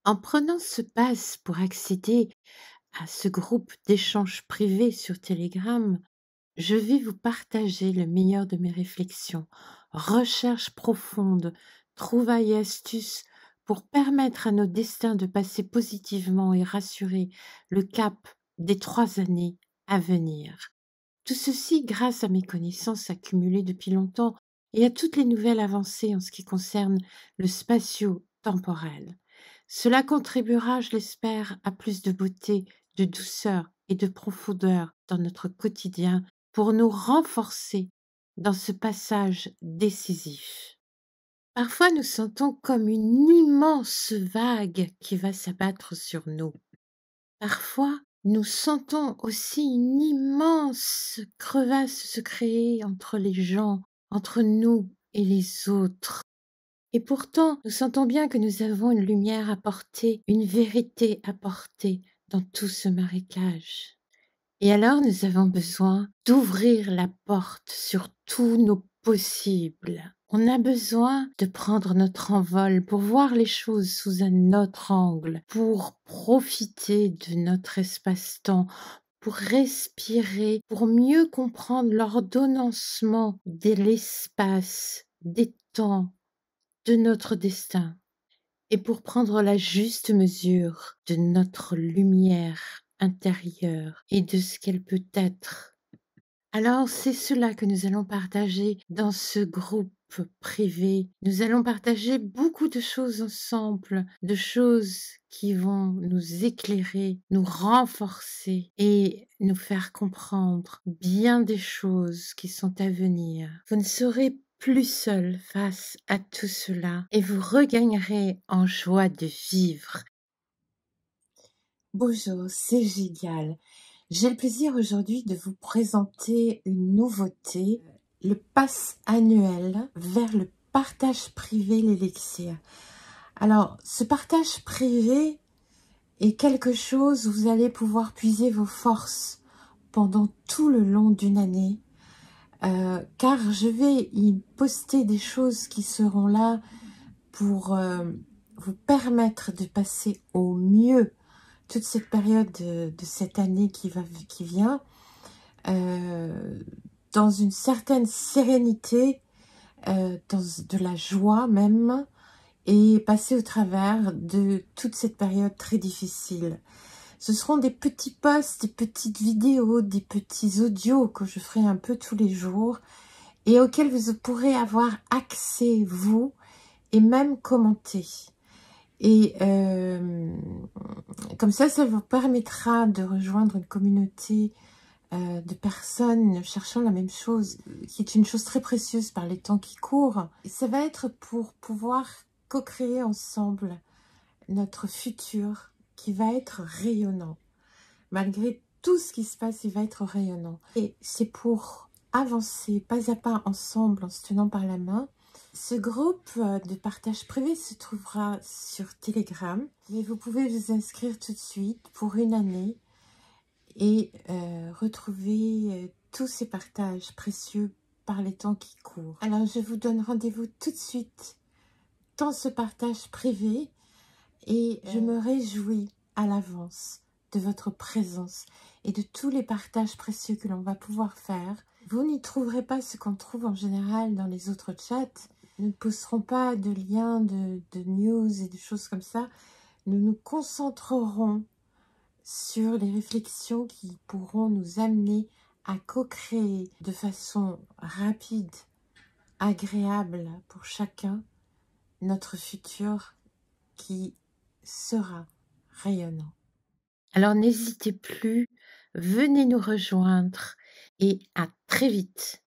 En prenant ce pass pour accéder à ce groupe d'échange privé sur Telegram, je vais vous partager le meilleur de mes réflexions, recherches profondes, trouvailles et astuces pour permettre à nos destins de passer positivement et rassurer le cap des 3 années à venir. Tout ceci grâce à mes connaissances accumulées depuis longtemps et à toutes les nouvelles avancées en ce qui concerne le spatio-temporel. Cela contribuera, je l'espère, à plus de beauté, de douceur et de profondeur dans notre quotidien pour nous renforcer dans ce passage décisif. Parfois, nous sentons comme une immense vague qui va s'abattre sur nous. Parfois, nous sentons aussi une immense crevasse se créer entre les gens, entre nous et les autres. Et pourtant, nous sentons bien que nous avons une lumière à porter, une vérité à porter dans tout ce marécage. Et alors, nous avons besoin d'ouvrir la porte sur tous nos possibles. On a besoin de prendre notre envol pour voir les choses sous un autre angle, pour profiter de notre espace-temps, pour respirer, pour mieux comprendre l'ordonnancement de l'espace, des temps, de notre destin et pour prendre la juste mesure de notre lumière intérieure et de ce qu'elle peut être. Alors, c'est cela que nous allons partager dans ce groupe privé. Nous allons partager beaucoup de choses ensemble, de choses qui vont nous éclairer, nous renforcer et nous faire comprendre bien des choses qui sont à venir. Vous ne serez plus seul face à tout cela et vous regagnerez en joie de vivre. Bonjour, c'est Gigal. J'ai le plaisir aujourd'hui de vous présenter une nouveauté, le pass annuel vers le partage privé l'élixir. Alors, ce partage privé est quelque chose où vous allez pouvoir puiser vos forces pendant tout le long d'une année, car je vais y poster des choses qui seront là pour vous permettre de passer au mieux toute cette période de cette année qui vient, dans une certaine sérénité, de la joie même, et passer au travers de toute cette période très difficile. Ce seront des petits posts, des petites vidéos, des petits audios que je ferai un peu tous les jours et auxquels vous pourrez avoir accès, vous, et même commenter. Et comme ça vous permettra de rejoindre une communauté de personnes cherchant la même chose, qui est une chose très précieuse par les temps qui courent. Et ça va être pour pouvoir co-créer ensemble notre futur qui va être rayonnant. Malgré tout ce qui se passe, il va être rayonnant. Et c'est pour avancer pas à pas ensemble en se tenant par la main. Ce groupe de partage privé se trouvera sur Telegram, mais vous pouvez vous inscrire tout de suite pour une année et retrouver tous ces partages précieux par les temps qui courent. Alors je vous donne rendez-vous tout de suite dans ce partage privé et je me réjouis à l'avance de votre présence et de tous les partages précieux que l'on va pouvoir faire. Vous n'y trouverez pas ce qu'on trouve en général dans les autres chats. Nous ne posterons pas de liens de news et de choses comme ça. Nous nous concentrerons sur les réflexions qui pourront nous amener à co-créer de façon rapide, agréable pour chacun, notre futur qui sera rayonnant. Alors n'hésitez plus, venez nous rejoindre et à très vite.